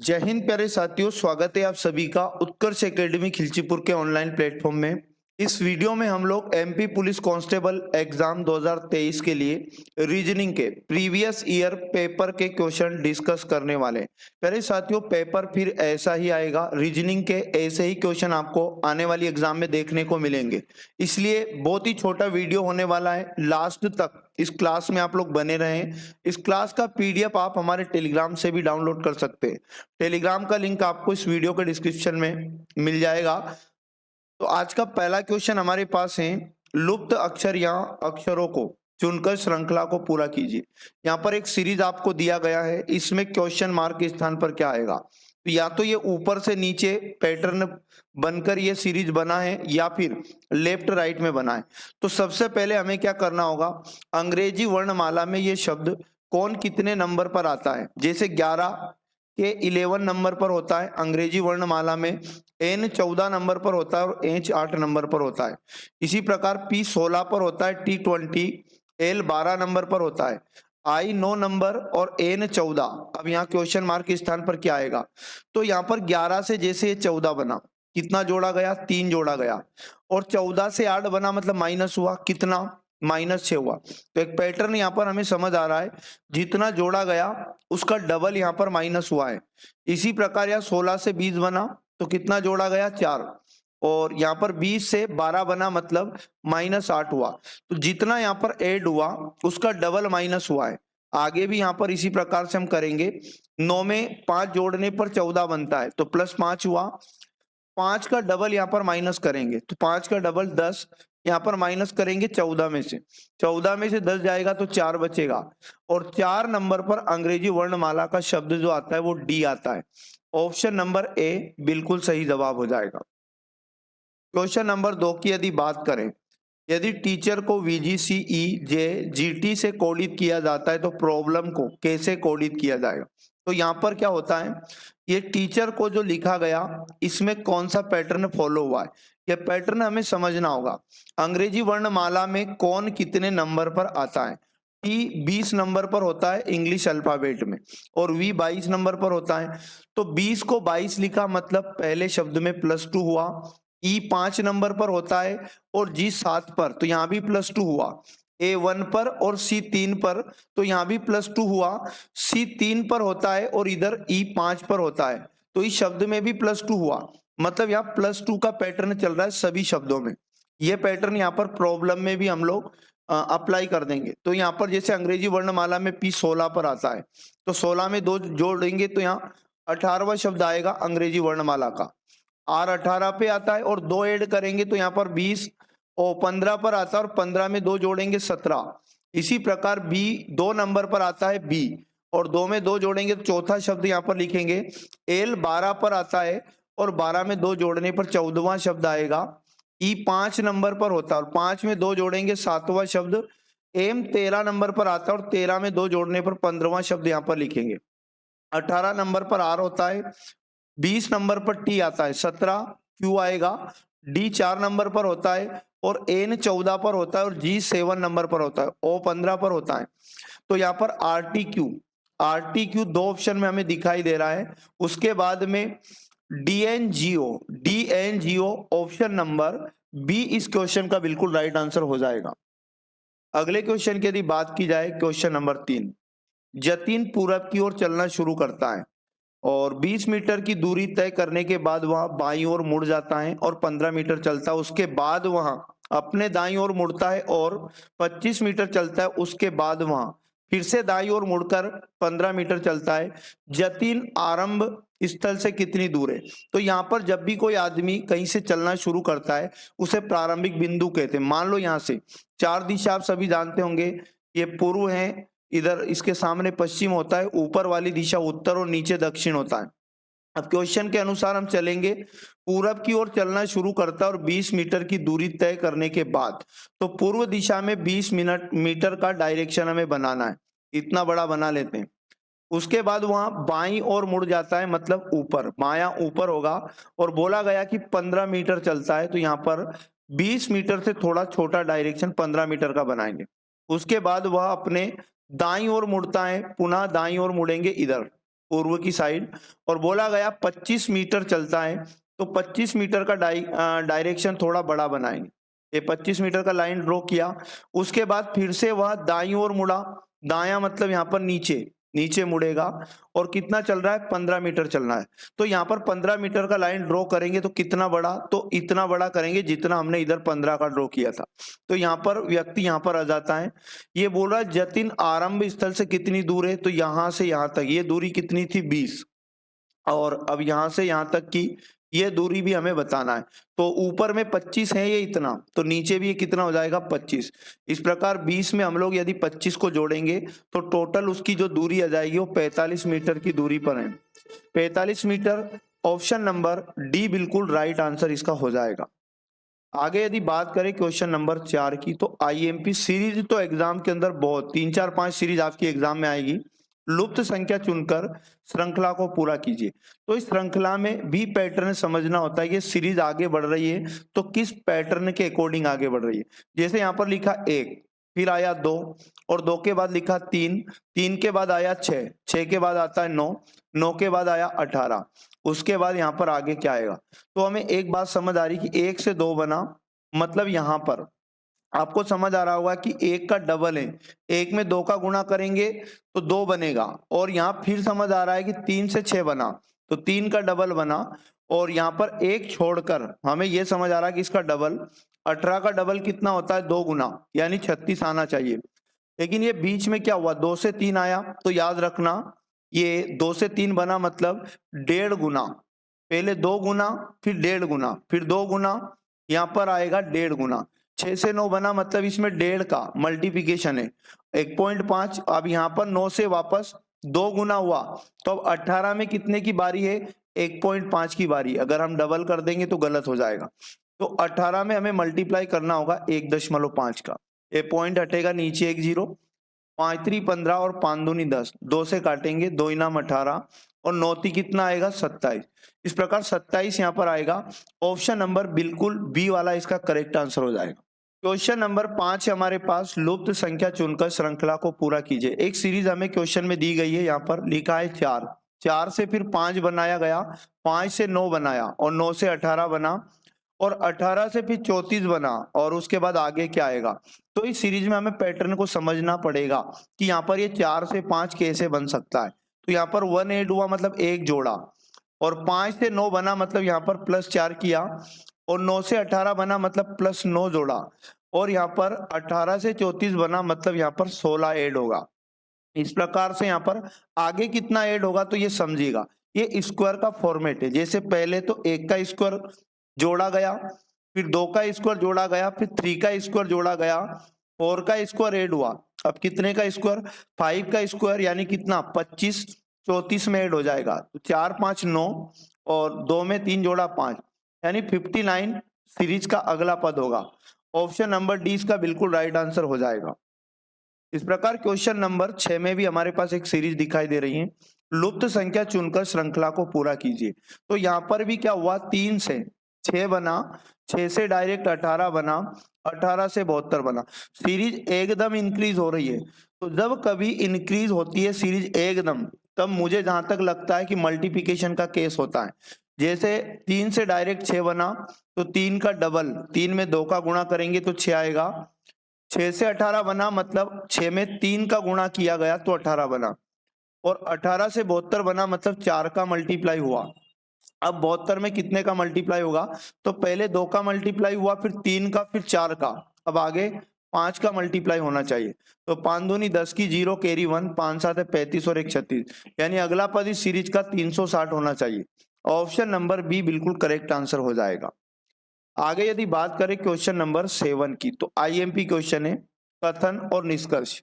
जय हिंद प्यारे साथियों, स्वागत है आप सभी का उत्कर्ष एकेडमी खिलचीपुर के ऑनलाइन प्लेटफॉर्म में। इस वीडियो में हम लोग एमपी पुलिस कांस्टेबल एग्जाम 2023 के लिए रीजनिंग के प्रीवियस ईयर पेपर के क्वेश्चन डिस्कस करने वाले हैं। प्यारे साथियों, पेपर फिर ऐसा ही आएगा, रीजनिंग के ऐसे ही क्वेश्चन आपको आने वाली एग्जाम में देखने को मिलेंगे। इसलिए बहुत ही छोटा वीडियो होने वाला है, लास्ट तक इस क्लास में आप लोग बने रहें। इस क्लास का पीडीएफ आप हमारे टेलीग्राम से भी डाउनलोड कर सकते हैं। टेलीग्राम का लिंक आपको इस वीडियो के डिस्क्रिप्शन में मिल जाएगा। तो आज का पहला क्वेश्चन हमारे पास है, लुप्त अक्षर या अक्षरों को चुनकर श्रृंखला को पूरा कीजिए। यहाँ पर एक सीरीज आपको दिया गया है, इसमें क्वेश्चन मार्क के स्थान पर क्या आएगा? तो या तो ये ऊपर से नीचे पैटर्न बनकर ये सीरीज बना है या फिर लेफ्ट राइट में बना है। तो सबसे पहले हमें क्या करना होगा, अंग्रेजी वर्णमाला में ये शब्द कौन कितने नंबर पर आता है। जैसे 11 के 11 नंबर पर होता है अंग्रेजी वर्णमाला में, एन 14 नंबर पर होता है और एच 8 नंबर पर होता है। इसी प्रकार पी 16 पर होता है, टी 20, एल 12 नंबर पर होता है, आई 9 नंबर और एन 14। अब यहाँ क्वेश्चन मार्क के स्थान पर क्या आएगा? तो यहाँ पर 11 से जैसे ये 14 बना, कितना जोड़ा गया? 3 जोड़ा गया। और 14 से 8 बना मतलब माइनस हुआ, कितना? -6 हुआ। तो एक पैटर्न यहाँ पर हमें समझ आ रहा है, जितना जोड़ा गया उसका डबल यहाँ पर माइनस हुआ है। इसी प्रकार यहाँ 16 से 20 बना तो कितना जोड़ा गया? 4। और यहाँ पर 20 से 12 बना मतलब -8 हुआ। तो जितना यहाँ पर ऐड हुआ उसका डबल माइनस हुआ है। आगे भी यहाँ पर इसी प्रकार से हम करेंगे। 9 में 5 जोड़ने पर 14 बनता है तो +5 हुआ। 5 का डबल यहाँ पर माइनस करेंगे तो 5 का डबल 10, यहाँ पर माइनस करेंगे 14 में से। 14 में से 10 जाएगा तो 4 बचेगा। और 4 नंबर पर अंग्रेजी वर्णमाला का शब्द जो आता है वो डी आता है। ऑप्शन नंबर ए बिल्कुल सही जवाब हो जाएगा। क्वेश्चन नंबर 2 की यदि बात करें, यदि टीचर को VGCE GT से कोडित किया जाता है तो प्रॉब्लम को कैसे कोडित किया जाएगा? तो यहाँ पर क्या होता है, ये टीचर को जो लिखा गया इसमें कौन सा पैटर्न फॉलो हुआ है, ये पैटर्न हमें समझना होगा। अंग्रेजी वर्णमाला में कौन कितने नंबर पर आता है? टी 20 नंबर पर होता है इंग्लिश अल्फाबेट में और वी 22 नंबर पर होता है। तो 20 को 22 लिखा मतलब पहले शब्द में +2 हुआ। ई 5 नंबर पर होता है और जी 7 पर, तो यहाँ भी +2 हुआ। ए 1 पर और सी 3 पर, तो यहाँ भी +2 हुआ। सी 3 पर होता है और इधर ई 5 पर होता है, तो इस शब्द में भी +2 हुआ। मतलब यहाँ +2 का पैटर्न चल रहा है सभी शब्दों में। ये पैटर्न यहाँ पर प्रॉब्लम में भी हम लोग अप्लाई कर देंगे। तो यहाँ पर जैसे अंग्रेजी वर्णमाला में पी 16 पर आता है तो 16 में 2 जोड़ेंगे तो यहाँ 18वां शब्द आएगा अंग्रेजी वर्णमाला का। आर 18 पे आता है और 2 ऐड करेंगे तो यहाँ पर 20 और 15 पर आता है और 15 में 2 जोड़ेंगे 17। इसी प्रकार बी 2 नंबर पर आता है बी और 2 में 2 जोड़ेंगे तो चौथा शब्द यहाँ पर लिखेंगे। एल 12 पर आता है और 12 में 2 जोड़ने पर 14वां शब्द आएगा। ई 5 नंबर पर होता है और 5 में 2 जोड़ेंगे 7वां शब्द। एम 13 नंबर पर आता है और 13 में 2 जोड़ने पर 15वां शब्द यहाँ पर लिखेंगे। 18 नंबर पर आर होता है, 20 नंबर पर टी आता है, 17 क्यू आएगा। डी 4 नंबर पर होता है और एन 14 पर होता है और जी 7 नंबर पर होता है, ओ 15 पर होता है। तो यहाँ पर आरटीक्यू 2 ऑप्शन में हमें दिखाई दे रहा है। उसके बाद में डीएनजीओ ऑप्शन नंबर बी इस क्वेश्चन का बिल्कुल राइट आंसर हो जाएगा। अगले क्वेश्चन की यदि बात की जाए, क्वेश्चन नंबर 3, जतिन पूरब की ओर चलना शुरू करता है और 20 मीटर की दूरी तय करने के बाद वह बाईं ओर मुड़ जाता है और 15 मीटर चलता है। उसके बाद वह अपने दाईं ओर मुड़ता है और 25 मीटर चलता है। उसके बाद वह फिर से दाईं ओर मुड़कर 15 मीटर चलता है। जतिन आरंभ स्थल से कितनी दूर है? तो यहाँ पर जब भी कोई आदमी कहीं से चलना शुरू करता है उसे प्रारंभिक बिंदु कहते हैं। मान लो यहाँ से 4 दिशा आप सभी जानते होंगे, ये पूर्व है, इधर इसके सामने पश्चिम होता है, ऊपर वाली दिशा उत्तर और नीचे दक्षिण होता है। अब क्वेश्चन के अनुसार हम चलेंगे, पूरब की ओर चलना शुरू करता है और 20 मीटर की दूरी तय करने के बाद तो पूर्व दिशा में 20 मीटर का डायरेक्शन हमें बनाना है, इतना बड़ा बना लेते हैं। उसके बाद वहां बाईं ओर मुड़ जाता है मतलब ऊपर, बायां ऊपर होगा और बोला गया कि 15 मीटर चलता है, तो यहाँ पर 20 मीटर से थोड़ा छोटा डायरेक्शन 15 मीटर का बनाएंगे। उसके बाद वह अपने दाईं ओर मुड़ता है, पुनः दाईं ओर मुड़ेंगे इधर पूर्व की साइड, और बोला गया 25 मीटर चलता है, तो 25 मीटर का डायरेक्शन थोड़ा बड़ा बनाएंगे। ये 25 मीटर का लाइन ड्रॉ किया, उसके बाद फिर से वह दाईं ओर मुड़ा, दायां मतलब यहाँ पर नीचे नीचे मुड़ेगा, और कितना चल रहा है 15 मीटर चलना है। तो यहाँ पर 15 मीटर का लाइन ड्रॉ करेंगे तो कितना बड़ा, तो इतना बड़ा करेंगे जितना हमने इधर 15 का ड्रॉ किया था। तो यहाँ पर व्यक्ति यहाँ पर आ जाता है। ये बोल रहा है जतिन आरंभ स्थल से कितनी दूर है, तो यहाँ से यहाँ तक ये दूरी कितनी थी 20, और अब यहाँ से यहाँ तक की ये दूरी भी हमें बताना है। तो ऊपर में 25 है ये इतना, तो नीचे भी ये कितना हो जाएगा 25। इस प्रकार 20 में हम लोग यदि 25 को जोड़ेंगे तो टोटल उसकी जो दूरी आ जाएगी वो 45 मीटर की दूरी पर है। 45 मीटर, ऑप्शन नंबर डी बिल्कुल राइट आंसर इसका हो जाएगा। आगे यदि बात करें क्वेश्चन नंबर 4 की, तो आईएमपी सीरीज तो एग्जाम के अंदर बहुत 3 4 5 सीरीज आपकी एग्जाम में आएगी। लुप्त संख्या चुनकर श्रृंखला को पूरा कीजिए। तो इस श्रृंखला में भी पैटर्न समझना होता है कि सीरीज आगे बढ़ रही है तो किस पैटर्न के अकॉर्डिंग आगे बढ़ रही है। जैसे यहाँ पर लिखा 1, फिर आया 2, और 2 के बाद लिखा 3, 3 के बाद आया 6, 6 के बाद आता है 9, 9 के बाद आया 18, उसके बाद यहाँ पर आगे क्या आएगा। तो हमें एक बात समझ आ रही कि 1 से 2 बना, मतलब यहाँ पर आपको समझ आ रहा होगा कि 1 का डबल है, 1 में 2 का गुणा करेंगे तो 2 बनेगा, और यहाँ फिर समझ आ रहा है कि 3 से 6 बना तो 3 का डबल बना, और यहाँ पर 1 छोड़कर हमें यह समझ आ रहा है कि इसका डबल 18 का डबल कितना होता है 2 गुना, यानी 36 आना चाहिए। लेकिन ये बीच में क्या हुआ 2 से 3 आया, तो याद रखना ये 2 से 3 बना मतलब 1.5 गुना, पहले 2 गुना फिर 1.5 गुना फिर 2 गुना, यहाँ पर आएगा 1.5 गुना। 6 से 9 बना मतलब इसमें 1.5 का मल्टीप्लिकेशन है 1.5। अब यहाँ पर 9 से वापस 2 गुना हुआ, तो अब 18 में कितने की बारी है 1.5 की बारी। अगर हम डबल कर देंगे तो गलत हो जाएगा, तो 18 में हमें मल्टीप्लाई करना होगा 1.5 का, ये पॉइंट हटेगा नीचे 1 0, 5 3 15 और 5 दूनी 10, 2 से काटेंगे 2 इनाम 18 और 9 ती कितना आएगा 27। इस प्रकार 27 यहाँ पर आएगा। ऑप्शन नंबर बिल्कुल बी वाला इसका करेक्ट आंसर हो जाएगा। क्वेश्चन नंबर 5 है हमारे पास, लुप्त संख्या चुनकर श्रृंखला को पूरा कीजिए। एक सीरीज हमें क्वेश्चन में दी गई है, यहाँ पर लिखा है 4, 4 से फिर 5 बनाया गया, 5 से 9 बनाया और 9 से 18 बना, और 18 से फिर 34 बना, और उसके बाद आगे क्या आएगा। तो इस सीरीज में हमें पैटर्न को समझना पड़ेगा कि यहाँ पर ये 4 से 5 कैसे बन सकता है। तो यहाँ पर 1 ऐड हुआ मतलब 1 जोड़ा, और 5 से 9 बना मतलब यहाँ पर +4 किया, और 9 से 18 बना मतलब +9 जोड़ा, और यहाँ पर 18 से 34 बना मतलब यहाँ पर 16 ऐड होगा। इस प्रकार से यहाँ पर आगे कितना ऐड होगा तो ये समझिएगा, ये स्क्वायर का फॉर्मेट है। जैसे पहले तो 1 का स्क्वायर जोड़ा गया, फिर 2 का स्क्वायर जोड़ा गया, फिर 3 का स्क्वायर जोड़ा गया, 4 का स्क्वायर ऐड हुआ, अब कितने का स्क्वायर 5 का स्क्वायर, यानी कितना 25, 34 में ऐड हो जाएगा, तो 4 5 9 और 2 में 3 जोड़ा 5, यानी 59 सीरीज का अगला पद होगा। ऑप्शन नंबर डी इसका बिल्कुल राइट आंसर हो जाएगा। इस प्रकार क्वेश्चन नंबर 6 में भी हमारे पास एक सीरीज दिखाई दे रही है, लुप्त संख्या चुनकर श्रृंखला को पूरा कीजिए। तो यहाँ पर भी क्या हुआ 3 से 6 बना, 6 से डायरेक्ट 18 बना, 18 से 72 बना। सीरीज एकदम इंक्रीज हो रही है, तो जब कभी इंक्रीज होती है सीरीज एकदम, तब मुझे जहां तक लगता है कि मल्टीप्लिकेशन का केस होता है। जैसे 3 से डायरेक्ट 6 बना, तो 3 का डबल, 3 में 2 का गुणा करेंगे तो 6 आएगा। 6 से 18 बना मतलब 6 में 3 का गुणा किया गया तो 18 बना, और 18 से 72 बना मतलब 4 का मल्टीप्लाई हुआ। अब 72 में कितने का मल्टीप्लाई होगा, तो पहले 2 का मल्टीप्लाई हुआ, फिर 3 का, फिर 4 का, अब आगे 5 का मल्टीप्लाई होना चाहिए। तो 5 दूनी 10 की 0 कैरी 1, 5 7 है 35 और 1 36, यानी अगला पद इस सीरीज का 360 होना चाहिए। ऑप्शन नंबर बी बिल्कुल करेक्ट आंसर हो जाएगा। आगे यदि बात करें क्वेश्चन नंबर 7 की, तो आईएमपी क्वेश्चन है, कथन और निष्कर्ष।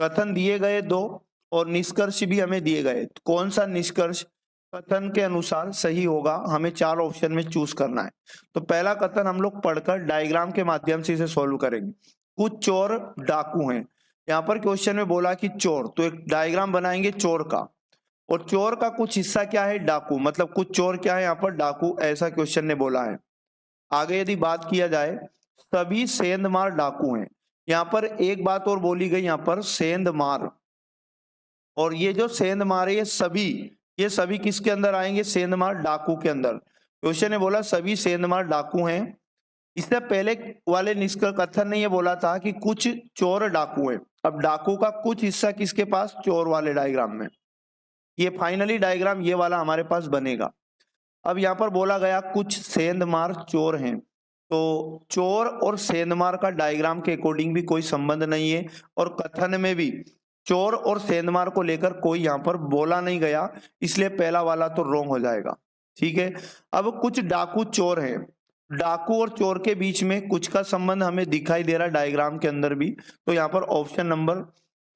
कथन दिए गए 2 और निष्कर्ष भी हमें दिए गए, तो कौन सा निष्कर्ष कथन के अनुसार सही होगा, हमें 4 ऑप्शन में चूज करना है। तो पहला कथन हम लोग पढ़कर डायग्राम के माध्यम से इसे सॉल्व करेंगे। कुछ चोर डाकू हैं, यहाँ पर क्वेश्चन में बोला कि चोर, तो एक डायग्राम बनाएंगे चोर का, और चोर का कुछ हिस्सा क्या है डाकू, मतलब कुछ चोर क्या है यहाँ पर डाकू, ऐसा क्वेश्चन ने बोला है। आगे यदि बात किया जाए, सभी सेंधमार डाकू हैं, यहाँ पर एक बात और बोली गई यहाँ पर सेंधमार, और ये जो सेंधमार है ये सभी ये सभी किसके अंदर आएंगे? सेंधमार डाकू के अंदर। क्वेश्चन ने बोला सभी सेंधमार डाकू हैं। इससे पहले वाले निष्कर्ष कथन ने ये बोला था कि कुछ चोर डाकू हैं। अब डाकू का कुछ हिस्सा किसके पास? चोर वाले डायग्राम में। ये फाइनली डायग्राम ये वाला हमारे पास बनेगा। अब यहाँ पर बोला गया कुछ सेंधमार चोर हैं, तो चोर और सेंधमार का डायग्राम के अकॉर्डिंग भी कोई संबंध नहीं है, और कथन में भी चोर और सेंधमार को लेकर कोई यहाँ पर बोला नहीं गया, इसलिए पहला वाला तो रॉन्ग हो जाएगा। ठीक है, अब कुछ डाकू चोर हैं। डाकू और चोर के बीच में कुछ का संबंध हमें दिखाई दे रहा है डायग्राम के अंदर भी, तो यहाँ पर ऑप्शन नंबर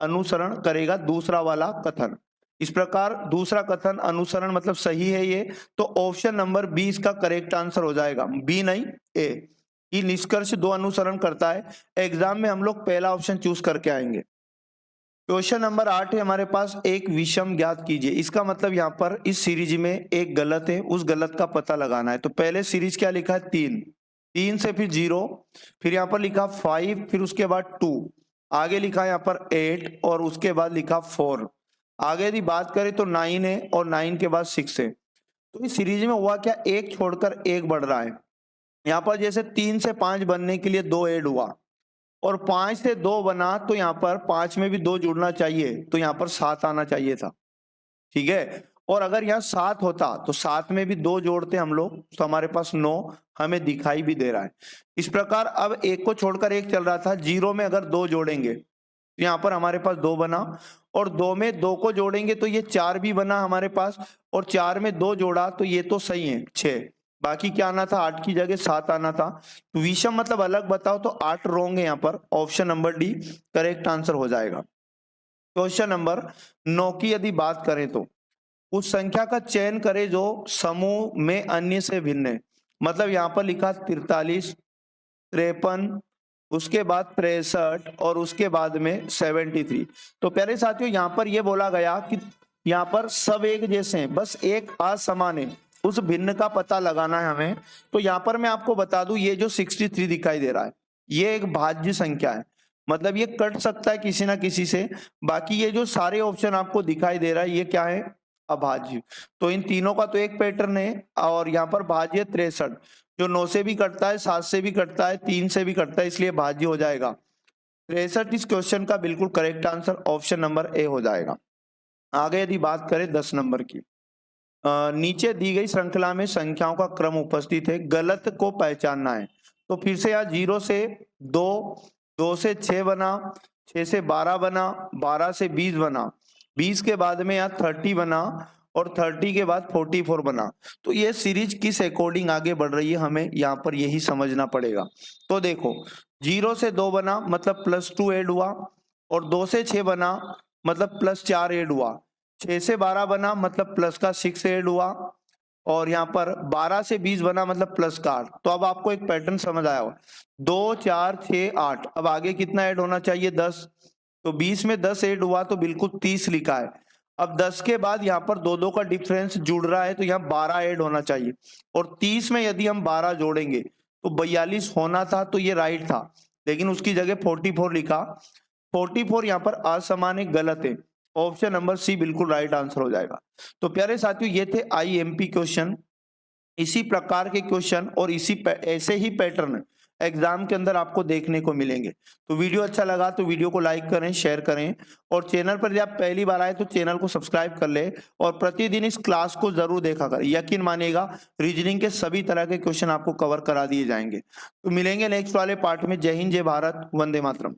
अनुसरण करेगा दूसरा वाला कथन। इस प्रकार दूसरा कथन अनुसरण मतलब सही है ये, तो ऑप्शन नंबर बी इसका करेक्ट आंसर हो जाएगा, बी नहीं ए। ये निष्कर्ष दो अनुसरण करता है। एग्जाम में हम लोग पहला ऑप्शन चूज करके आएंगे। क्वेश्चन नंबर 8 है हमारे पास, एक विषम ज्ञात कीजिए। इसका मतलब यहाँ पर इस सीरीज में एक गलत है, उस गलत का पता लगाना है। तो पहले सीरीज क्या लिखा है? 3 से फिर 0, फिर यहाँ पर लिखा 5, फिर उसके बाद 2, आगे लिखा यहाँ पर 8 और उसके बाद लिखा 4। आगे यदि बात करें तो 9 है और 9 के बाद 6 है। तो इस सीरीज में हुआ क्या? एक छोड़कर एक बढ़ रहा है। यहाँ पर जैसे 3 से 5 बनने के लिए 2 ऐड हुआ, और 5 से 2 बना, तो यहाँ पर 5 में भी 2 जुड़ना चाहिए, तो यहाँ पर 7 आना चाहिए था। ठीक है, और अगर यहाँ 7 होता तो 7 में भी 2 जोड़ते हम लोग, तो हमारे पास 9 हमें दिखाई भी दे रहा है। इस प्रकार अब एक को छोड़कर एक चल रहा था, 0 में अगर 2 जोड़ेंगे तो यहाँ पर हमारे पास 2 बना, और 2 में 2 को जोड़ेंगे तो ये 4 भी बना हमारे पास, और 4 में 2 जोड़ा तो ये तो सही है 6, बाकी क्या आना था? 8 की जगह 7 आना था। तो विषम मतलब अलग बताओ, तो 8 रॉन्ग है यहाँ पर, option number D correct answer हो जाएगा। क्वेश्चन नंबर 9 की यदि बात करें तो उस संख्या का चयन करें जो समूह में अन्य से भिन्न है। मतलब यहाँ पर लिखा 43, 53, उसके बाद 63 और उसके बाद में 73। तो प्यारे साथियों यहाँ पर यह बोला गया कि यहाँ पर सब एक जैसे हैं, बस एक असमान है, उस भिन्न का पता लगाना है हमें। तो यहाँ पर मैं आपको बता दूं, ये जो 63 दिखाई दे रहा है ये एक भाज्य संख्या है, मतलब ये कट सकता है किसी ना किसी से। बाकी ये जो सारे ऑप्शन आपको दिखाई दे रहा है ये क्या है? अभाज्य। तो इन तीनों का तो एक पैटर्न है, और यहाँ पर भाज्य 63 जो 9 से भी कटता है, 7 से भी कटता है, 3 से भी कटता है, इसलिए भाज्य हो जाएगा। 63 इस क्वेश्चन का बिल्कुल correct answer option number A हो जाएगा। आगे यदि बात करें 10 नंबर की, नीचे दी गई श्रृंखला में संख्याओं का क्रम उपस्थित है, गलत को पहचानना है। तो फिर से यहाँ 0 से 2, 2 से 6 बना, 6 से 12 बना, 12 से 20 बना, 20 के बाद में यहाँ 30 बना, और 30 के बाद 44 बना। तो ये सीरीज किस अकॉर्डिंग आगे बढ़ रही है हमें यहाँ पर यही समझना पड़ेगा। तो देखो 0 से 2 बना मतलब +2 ऐड हुआ, और 2 से 6 बना मतलब +4 ऐड हुआ, 6 से 12 बना मतलब प्लस का 6 ऐड हुआ, और यहाँ पर 12 से 20 बना मतलब प्लस का 8। तो अब आपको एक पैटर्न समझ आया होगा, 2, 4, 6, 8, अब आगे कितना ऐड होना चाहिए? 10। तो 20 में 10 ऐड हुआ तो बिल्कुल 30 लिखा है। अब 10 के बाद यहाँ पर 2 का डिफरेंस जुड़ रहा है, तो यहाँ 12 ऐड होना चाहिए, और 30 में यदि हम 12 जोड़ेंगे तो 42 होना था, तो ये राइट था, लेकिन उसकी जगह 44 लिखा। 44 यहाँ पर असमान है, गलत है, ऑप्शन नंबर सी बिल्कुल राइट आंसर हो जाएगा। तो प्यारे साथियों ये थे आईएमपी क्वेश्चन। इसी प्रकार के क्वेश्चन और ऐसे ही पैटर्न एग्जाम के अंदर आपको देखने को मिलेंगे। तो वीडियो अच्छा लगा तो वीडियो को लाइक करें, शेयर करें, और चैनल पर जब पहली बार आए तो चैनल को सब्सक्राइब कर ले, और प्रतिदिन इस क्लास को जरूर देखा करें। यकीन मानिएगा रीजनिंग के सभी तरह के क्वेश्चन आपको कवर करा दिए जाएंगे। तो मिलेंगे नेक्स्ट वाले पार्ट में। जय हिंद, जय भारत, वंदे मातरम।